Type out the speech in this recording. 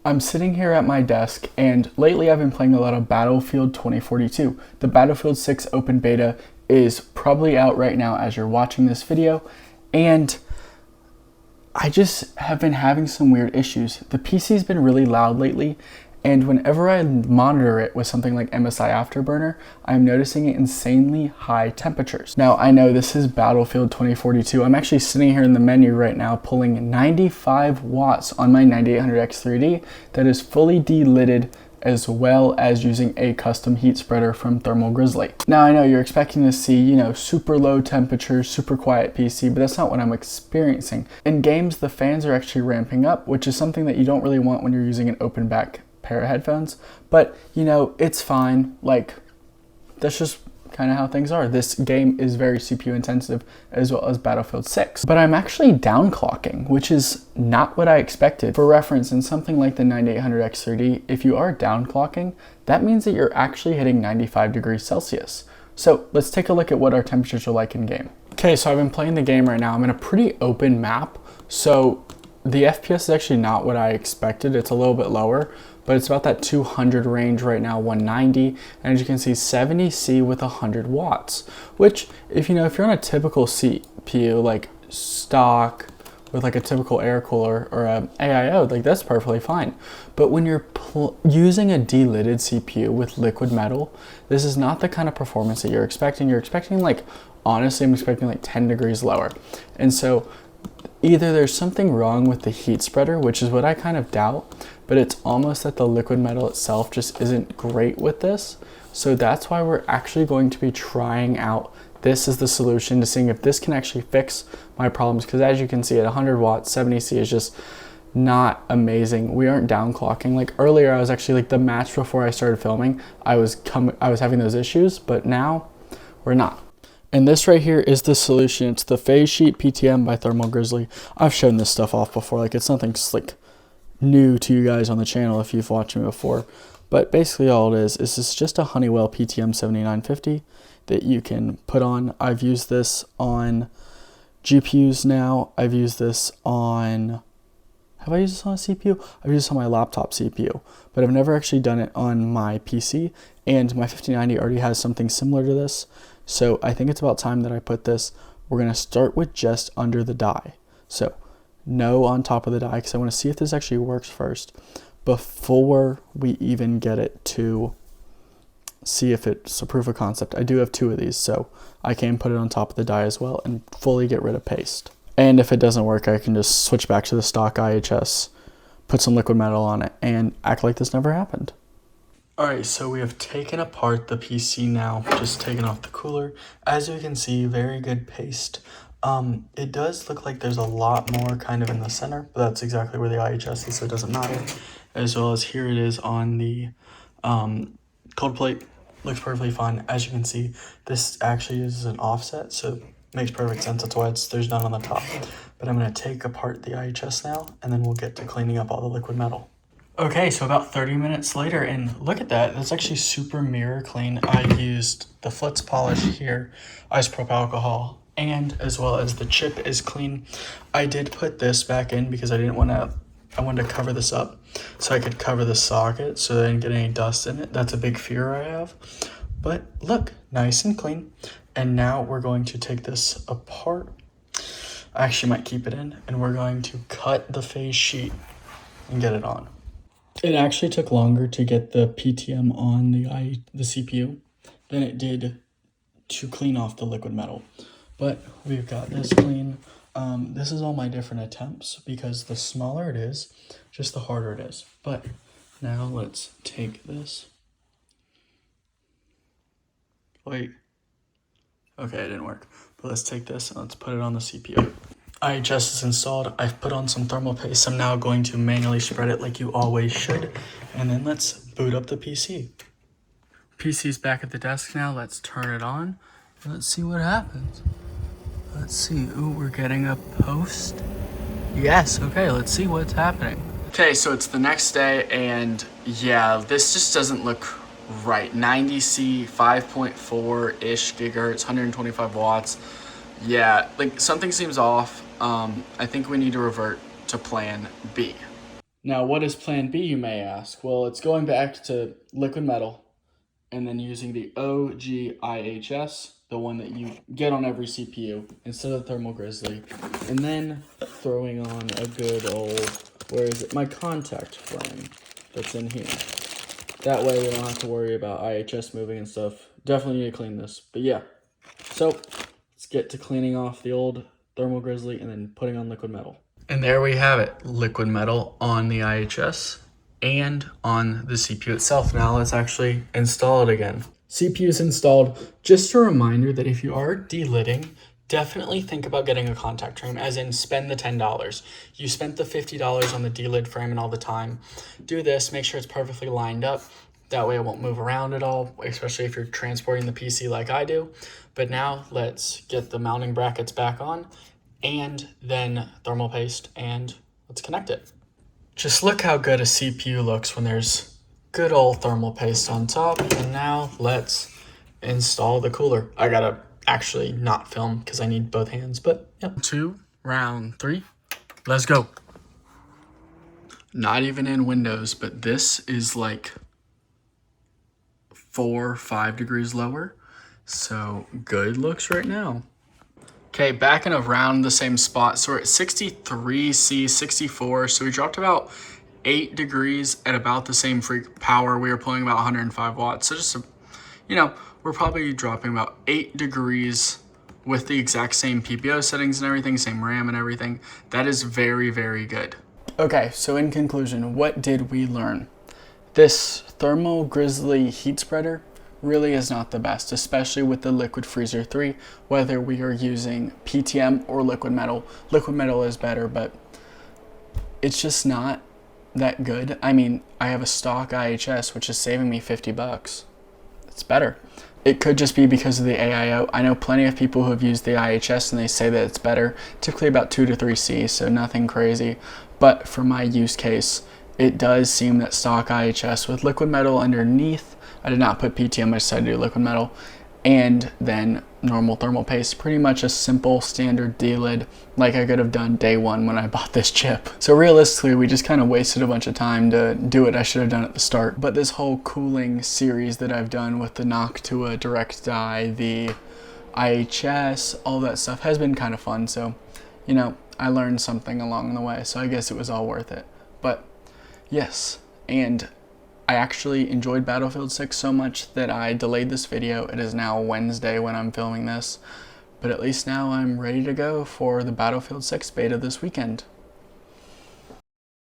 I'm sitting here at my desk, and lately I've been playing a lot of Battlefield 2042. The Battlefield 6 open beta is probably out right now as you're watching this video, and I just have been having some weird issues. The PC's been really loud lately, and whenever I monitor it with something like MSI Afterburner, I'm noticing insanely high temperatures. Now, I know this is Battlefield 2042. I'm actually sitting here in the menu right now pulling 95 watts on my 9800X3D that is fully de-lidded, as well as using a custom heat spreader from Thermal Grizzly. Now, I know you're expecting to see, super low temperatures, super quiet PC, but that's not what I'm experiencing. In games, the fans are actually ramping up, which is something that you don't really want when you're using an open back pair of headphones, but it's fine. Like, that's just kind of how things are. This game is very CPU intensive, as well as Battlefield 6, but I'm actually downclocking, which is not what I expected. For reference, in something like the 9800X3D, if you are downclocking, that means that you're actually hitting 95 degrees Celsius. So let's take a look at what our temperatures are like in game. Okay, so I've been playing the game right now. I'm in a pretty open map, so the FPS is actually not what I expected. It's a little bit lower, but it's about that 200 range right now, 190, and as you can see, 70C with 100 watts, which if you're on a typical CPU, like stock, with like a typical air cooler or a AIO, like that's perfectly fine. But when you're using a de-lidded CPU with liquid metal, this is not the kind of performance that you're expecting. You're expecting, like, honestly, I'm expecting like 10 degrees lower. And so either there's something wrong with the heat spreader, which is what I kind of doubt, but it's almost that the liquid metal itself just isn't great with this. So that's why we're actually going to be trying out this as the solution to seeing if this can actually fix my problems. Because as you can see, at 100 watts, 70C is just not amazing. We aren't downclocking. Like earlier, I was actually, like, the match before I started filming, I was having those issues, but now we're not. And this right here is the solution. It's the Phase Sheet PTM by Thermal Grizzly. I've shown this stuff off before. Like, it's nothing slick new to you guys on the channel if you've watched me before. But basically all it is this is just a Honeywell PTM 7950 that you can put on. I've used this on GPUs now. I've used this on... Have I used this on a CPU? I've used this on my laptop CPU, but I've never actually done it on my PC, and my 5090 already has something similar to this. So I think it's about time that I put this. We're going to start with just under the die. So no on top of the die, because I want to see if this actually works first before we even get it to see if it's a proof of concept. I do have two of these, so I can put it on top of the die as well and fully get rid of paste. And if it doesn't work, I can just switch back to the stock IHS, put some liquid metal on it, and act like this never happened. Alright, so we have taken apart the PC now, just taken off the cooler. As you can see, very good paste. It does look like there's a lot more kind of in the center, but that's exactly where the IHS is, so it doesn't matter. As well as here it is on the cold plate. Looks perfectly fine. As you can see, this actually is an offset, so it makes perfect sense. That's why there's none on the top. But I'm going to take apart the IHS now, and then we'll get to cleaning up all the liquid metal. Okay, so about 30 minutes later, and look at that. That's actually super mirror clean. I used the Flitz polish here, isopropyl alcohol, and as well as the chip is clean. I did put this back in because I wanted to cover this up so I could cover the socket so I didn't get any dust in it. That's a big fear I have. But look, nice and clean. And now we're going to take this apart. I actually might keep it in, and we're going to cut the phase sheet and get it on. It actually took longer to get the PTM on the CPU than it did to clean off the liquid metal. But we've got this clean. This is all my different attempts, because the smaller it is, just the harder it is. But now let's take this. Wait. Okay, it didn't work. But let's take this and let's put it on the CPU. IHS is installed. I've put on some thermal paste. I'm now going to manually spread it like you always should. And then let's boot up the PC. PC's back at the desk now. Let's turn it on. Let's see what happens. Let's see. Ooh, we're getting a post. Yes, okay, let's see what's happening. Okay, so it's the next day, and yeah, this just doesn't look right. 90C, 5.4-ish gigahertz, 125 watts. Yeah, like something seems off. I think we need to revert to plan B. Now, what is plan B, you may ask? Well, it's going back to liquid metal and then using the OGIHS, the one that you get on every CPU, instead of Thermal Grizzly, and then throwing on a good old, where is it, my contact flame that's in here. That way we don't have to worry about IHS moving and stuff. Definitely need to clean this, but yeah. So, let's get to cleaning off the old Thermal Grizzly and then putting on liquid metal. And there we have it, liquid metal on the IHS and on the CPU itself. Now let's actually install it again. CPU is installed. Just a reminder that if you are delidding, definitely think about getting a contact frame, as in spend the $10. You spent the $50 on the delid frame and all the time. Do this, make sure it's perfectly lined up. That way it won't move around at all, especially if you're transporting the PC like I do. But now let's get the mounting brackets back on and then thermal paste, and let's connect it. Just look how good a CPU looks when there's good old thermal paste on top. And now let's install the cooler. I gotta actually not film because I need both hands, but yep. 2, round 3, let's go. Not even in Windows, but this is like 4 or 5 degrees lower. So good looks right now. Okay, back in around the same spot. So we're at 63C, 64. So we dropped about 8 degrees at about the same freak power. We were pulling about 105 watts. So just, we're probably dropping about 8 degrees with the exact same PPO settings and everything, same RAM and everything. That is very, very good. Okay, so in conclusion, what did we learn? This Thermal Grizzly heat spreader really is not the best, especially with the Liquid Freezer 3, whether we are using PTM or liquid metal. Liquid metal is better, but it's just not that good. I mean, I have a stock IHS, which is saving me $50. It's better. It could just be because of the AIO. I know plenty of people who have used the IHS and they say that it's better, typically about 2 to 3C, so nothing crazy. But for my use case, it does seem that stock IHS with liquid metal underneath, I did not put PTM, I decided to do liquid metal, and then normal thermal paste, pretty much a simple standard delid like I could have done day one when I bought this chip. So realistically, we just kind of wasted a bunch of time to do it I should have done at the start. But this whole cooling series that I've done with the Noctua direct die, the IHS, all that stuff has been kind of fun. So, I learned something along the way, so I guess it was all worth it. But yes, and I actually enjoyed Battlefield 6 so much that I delayed this video. It is now Wednesday when I'm filming this, but at least now I'm ready to go for the Battlefield 6 beta this weekend.